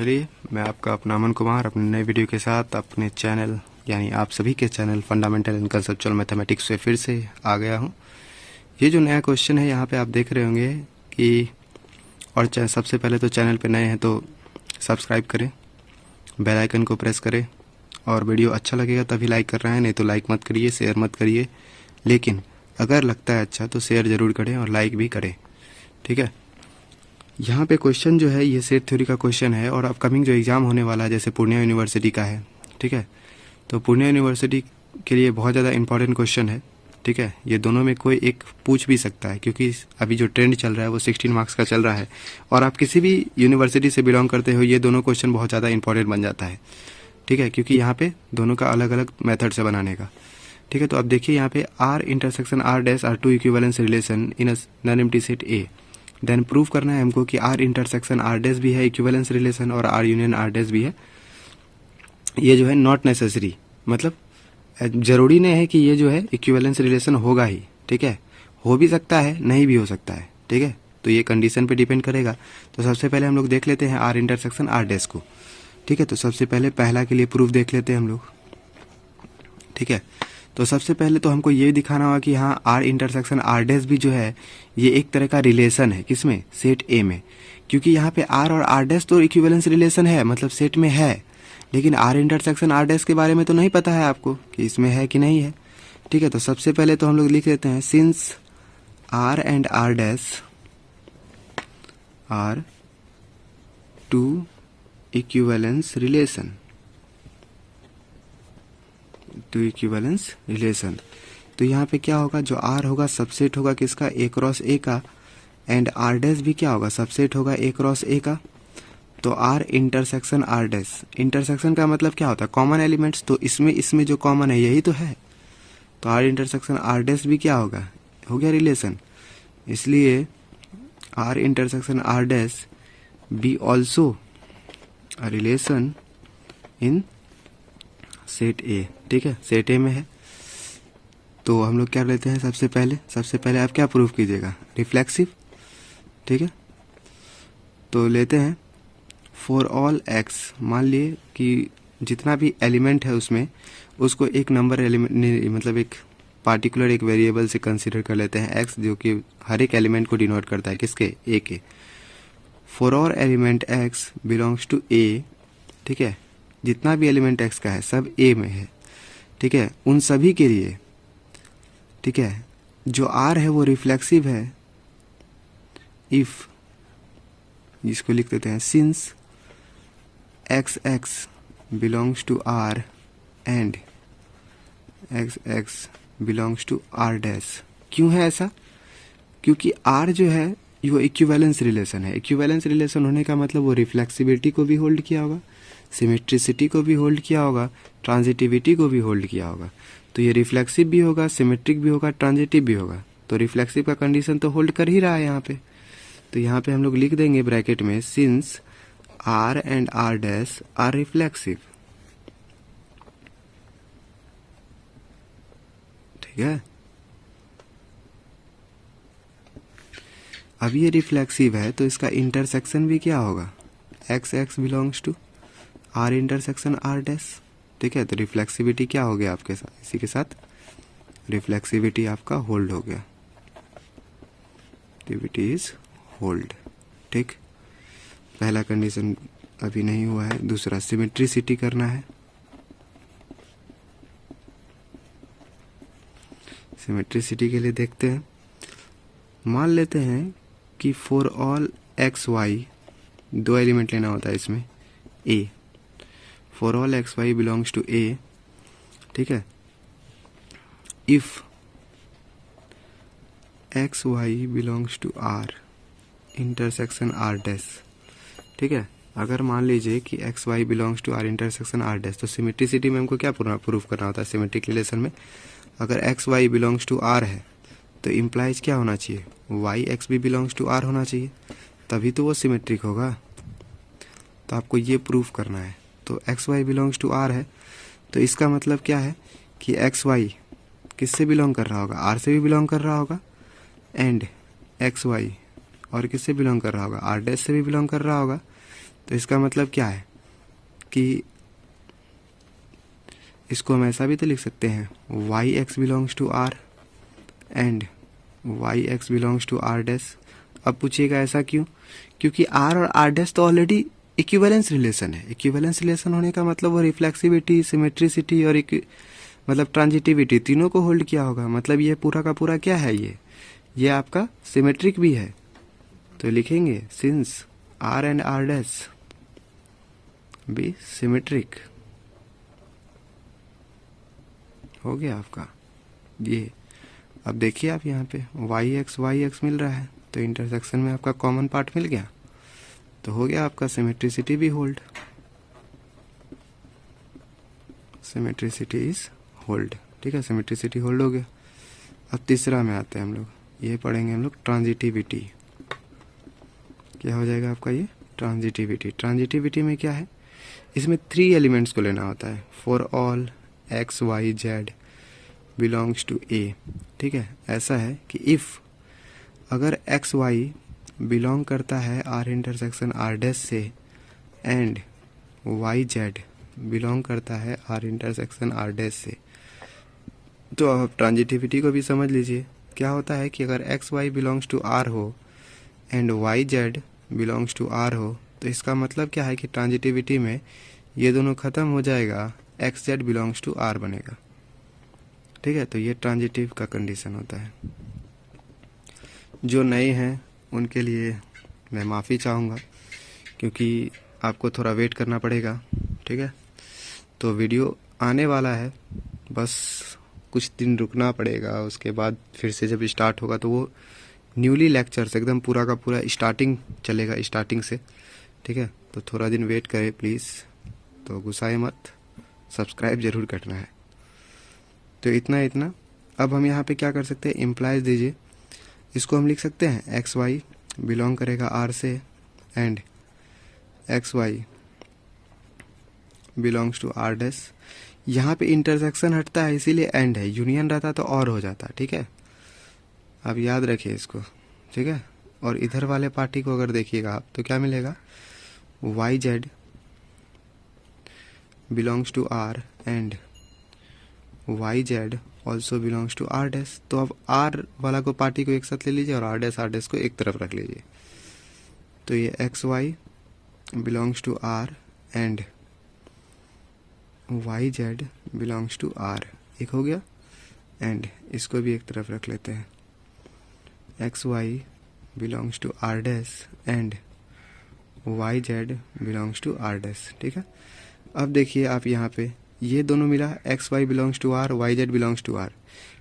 चलिए, मैं आपका अपना अमन कुमार अपने नए वीडियो के साथ अपने चैनल यानी आप सभी के channel fundamental and conceptual mathematics से फिर से आ गया हूँ। ये जो नया क्वेश्चन है यहाँ पे आप देख रहे होंगे कि और सबसे पहले तो चैनल पे नए हैं तो सब्सक्राइब करें, बेल आइकन को प्रेस करें और वीडियो अच्छा लगेगा तभी लाइक कर रहे हैं, नहीं तो लाइक मत करिए, शेयर मत करिए। लेकिन अगर लगता है अच्छा तो शेयर ज़रूर करें और लाइक भी करें, ठीक है। यहाँ पे क्वेश्चन जो है ये सेट थ्योरी का क्वेश्चन है और अपकमिंग जो एग्ज़ाम होने वाला है जैसे पूर्णिया यूनिवर्सिटी का है, ठीक है। तो पूर्णिया यूनिवर्सिटी के लिए बहुत ज़्यादा इंपॉर्टेंट क्वेश्चन है, ठीक है। ये दोनों में कोई एक पूछ भी सकता है क्योंकि अभी जो ट्रेंड चल रहा है वो 16 मार्क्स का चल रहा है और आप किसी भी यूनिवर्सिटी से बिलोंग करते हो ये दोनों क्वेश्चन बहुत ज़्यादा इंपॉर्टेंट बन जाता है, ठीक है, क्योंकि यहाँ पे दोनों का अलग अलग मेथड से बनाने का, ठीक है। तो अब देखिए यहाँ पे R intersection R dash are two equivalence relation in a non empty set A. Then prove करना है हमको कि आर इंटरसेक्शन आर डैश भी है इक्विवेलेंस रिलेशन और आर यूनियन आर डैश भी है। ये जो है नॉट नेसेसरी, मतलब जरूरी नहीं है कि ये जो है इक्विवेलेंस रिलेशन होगा ही, ठीक है। हो भी सकता है, नहीं भी हो सकता है, ठीक है। तो ये कंडीशन पे डिपेंड करेगा। तो सबसे पहले हम लोग देख लेते हैं आर इंटरसेक्शन आर डैश को, ठीक है। तो सबसे पहले पहला के लिए प्रूफ देख लेते हैं हम लोग, ठीक है। तो सबसे पहले तो हमको ये दिखाना होगा कि हाँ आर इंटरसेक्शन आर डैश भी जो है ये एक तरह का रिलेशन है, किसमें, सेट ए में। क्योंकि यहाँ पे आर और आर डैश तो इक्विवेलेंस रिलेशन है, मतलब सेट में है, लेकिन आर इंटरसेक्शन आर डैश के बारे में तो नहीं पता है आपको कि इसमें है कि नहीं है, ठीक है। तो सबसे पहले तो हम लोग लिख लेते हैं since R and R dash are two equivalence relation, two equivalence relation. तो यहाँ पे क्या होगा, जो आर होगा सबसेट होगा किसका, ए क्रॉस ए का, एंड आर डैश भी क्या होगा, सबसेट होगा ए क्रॉस ए का। तो R intersection R dash, intersection का मतलब क्या होता है, कॉमन एलिमेंट्स। तो इसमें जो कॉमन है यही तो है। तो आर इंटरसेक्शन आर डैश भी क्या होगा, हो गया रिलेशन। इसलिए R intersection R dash be also a relation in set A, ठीक है, सेट ए में है। तो हम लोग क्या लेते हैं, सबसे पहले आप क्या प्रूफ कीजिएगा, रिफ्लेक्सिव, ठीक है। तो लेते हैं फॉर ऑल एक्स, मान लिए कि जितना भी एलिमेंट है उसमें उसको एक नंबर एलिमेंट मतलब एक पार्टिकुलर एक वेरिएबल से कंसीडर कर लेते हैं एक्स, जो कि हर एक एलिमेंट को डिनोट करता है, किसके, ए के। For all element X belongs to A, ठीक है, जितना भी एलिमेंट एक्स का है सब ए में है, ठीक है, उन सभी के लिए, ठीक है, जो आर है वो रिफ्लेक्सिव है इफ, जिसको लिख देते हैं since x x belongs to R and x x belongs to R dash. क्यों है ऐसा, क्योंकि आर जो है वो इक्विवेलेंस रिलेशन है। इक्विवेलेंस रिलेशन होने का मतलब वो रिफ्लेक्सिबिलिटी को भी होल्ड किया होगा, सिमेट्रिसिटी को भी होल्ड किया होगा, ट्रांजिटिविटी को भी होल्ड किया होगा। तो ये रिफ्लेक्सिव भी होगा, सिमेट्रिक भी होगा, ट्रांजिटिव भी होगा। तो रिफ्लेक्सिव का कंडीशन तो होल्ड कर ही रहा है यहाँ पे। तो यहाँ पे हम लोग लिख देंगे ब्रैकेट में since R and R dash are reflexive, ठीक है। अब ये रिफ्लेक्सिव है तो इसका इंटरसेक्शन भी क्या होगा, x x belongs to R intersection R dash, ठीक है। तो रिफ्लेक्सिविटी क्या हो गया आपके साथ, इसी के साथ रिफ्लेक्सिविटी आपका होल्ड हो गया, एक्टिविटी इज होल्ड, ठीक। पहला कंडीशन अभी नहीं हुआ है, दूसरा सिमेट्रिसिटी करना है। सिमेट्रिसिटी के लिए देखते हैं, मान लेते हैं कि फॉर ऑल एक्स वाई, दो एलिमेंट लेना होता है इसमें, A, for all X Y belongs to A, ठीक है, if X Y belongs to R intersection R dash, ठीक है। अगर मान लीजिए कि X Y belongs to R intersection R dash, तो सिमेट्रिसिटी में हमको क्या प्रूफ करना होता है, सिमेट्रिक रिलेशन में अगर x Y belongs to R है तो इम्प्लाइज क्या होना चाहिए, वाई एक्स भी बिलोंग्स टू आर होना चाहिए, तभी तो वो सिमेट्रिक होगा। तो आपको ये प्रूफ करना है। तो x Y belongs to R है तो इसका मतलब क्या है कि एक्स वाई किससे बिलोंग कर रहा होगा, आर से भी बिलोंग कर रहा होगा, एंड एक्स वाई और किससे बिलोंग कर रहा होगा, आर डैश से भी बिलोंग कर रहा होगा। तो इसका मतलब क्या है कि इसको हम ऐसा भी तो लिख सकते हैं, y x belongs to R and y x belongs to R dash. अब पूछिएगा ऐसा क्यों? क्योंकि आर और आर डैश तो ऑलरेडी इक्विवेलेंस रिलेशन है। इक्विवेलेंस रिलेशन होने का मतलब वो रिफ्लेक्सिविटी, सिमेट्रिसिटी और मतलब ट्रांजिटिविटी तीनों को होल्ड किया होगा। मतलब ये पूरा का पूरा क्या है, ये आपका सिमेट्रिक भी है। तो लिखेंगे since R and R dash be symmetric. हो गया आपका ये। अब देखिए आप यहाँ पे वाई एक्स मिल रहा है, तो इंटरसेक्शन में आपका कॉमन पार्ट मिल गया, तो हो गया आपका सिमेट्रिसिटी भी होल्ड। Symmetricity is hold. ठीक है, सिमेट्रिसिटी होल्ड हो गया। अब तीसरा में आते हैं हम लोग, ये पढ़ेंगे हम लोग ट्रांजिटिविटी। क्या हो जाएगा आपका ये ट्रांजिटिविटी। ट्रांजिटिविटी में क्या है, इसमें 3 एलिमेंट्स को लेना होता है। For all X Y Z belongs to A. ठीक है, ऐसा है कि इफ़ अगर एक्स वाई बिलोंग करता है आर इंटरसेक्शन आर डैश से एंड वाई जेड बिलोंग करता है आर इंटरसेक्शन आर डैश से, तो आप ट्रांजिटिविटी को भी समझ लीजिए। क्या होता है कि अगर x Y belongs to R हो and Y Z belongs to R हो, तो इसका मतलब क्या है कि ट्रांजिटिविटी में ये दोनों खत्म हो जाएगा, x z belongs to R बनेगा। ठीक है, तो ये ट्रांजिटिव का कंडीशन होता है। जो नए हैं उनके लिए मैं माफ़ी चाहूँगा, क्योंकि आपको थोड़ा वेट करना पड़ेगा। ठीक है, तो वीडियो आने वाला है, बस कुछ दिन रुकना पड़ेगा। उसके बाद फिर से जब स्टार्ट होगा तो वो न्यूली लेक्चर्स एकदम पूरा का पूरा स्टार्टिंग चलेगा, स्टार्टिंग से। ठीक है, तो थोड़ा दिन वेट करें प्लीज़। तो गुस्साए मत, सब्सक्राइब जरूर करना है। तो इतना। अब हम यहाँ पे क्या कर सकते हैं, इम्प्लाइज दीजिए। इसको हम लिख सकते हैं एक्स वाई बिलोंग करेगा आर से and x Y belongs to R dash. यहाँ पे इंटरसेक्शन हटता है इसीलिए एंड है, यूनियन रहता तो और हो जाता। ठीक है, अब याद रखिए इसको। ठीक है, और इधर वाले पार्टी को अगर देखिएगा आप तो क्या मिलेगा, y Z belongs to R and Y z also belongs to R dash. तो अब आर वाला को पार्टी को एक साथ ले लीजिए और आर डैश को एक तरफ रख लीजिए। तो ये x Y belongs to R and Y Z belongs to R, एक हो गया। एंड इसको भी एक तरफ रख लेते हैं, x Y belongs to R dash and Y Z belongs to R dash. ठीक है, अब देखिए आप यहाँ पे ये दोनों मिला, x Y belongs to R, y Z belongs to R.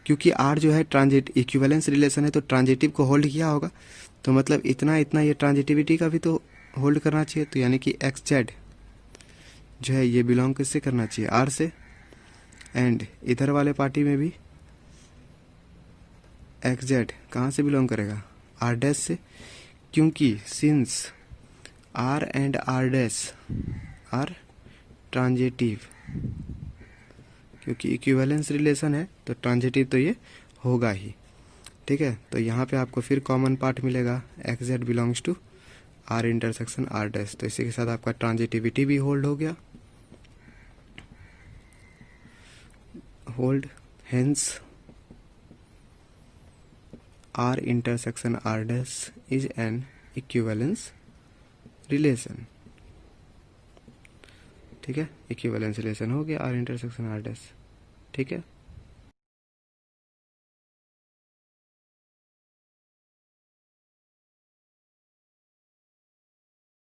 क्योंकि आर जो है ट्रांजिट इक्विवेलेंस रिलेशन है, तो ट्रांजिटिव को होल्ड किया होगा। तो मतलब इतना ये ट्रांजिटिविटी का भी तो होल्ड करना चाहिए। तो यानी कि एक्स जेड जो है ये बिलोंग किससे करना चाहिए, आर से। एंड इधर वाले पार्टी में भी एक्स जेड कहाँ से बिलोंग करेगा, आर डैश से। क्योंकि since R and R dash are transitive, क्योंकि इक्विवेलेंस रिलेशन है तो ट्रांजिटिव तो ये होगा ही। ठीक है, तो यहाँ पे आपको फिर कॉमन पार्ट मिलेगा, x z belongs to R intersection R dash. तो इसी के साथ आपका ट्रांजिटिविटी भी होल्ड हो गया, hold. Hence R intersection R dash is an equivalence relation. ठीक है, इक्विवेलेंस रिलेशन हो गया आर इंटरसेक्शन आर डैश। ठीक है।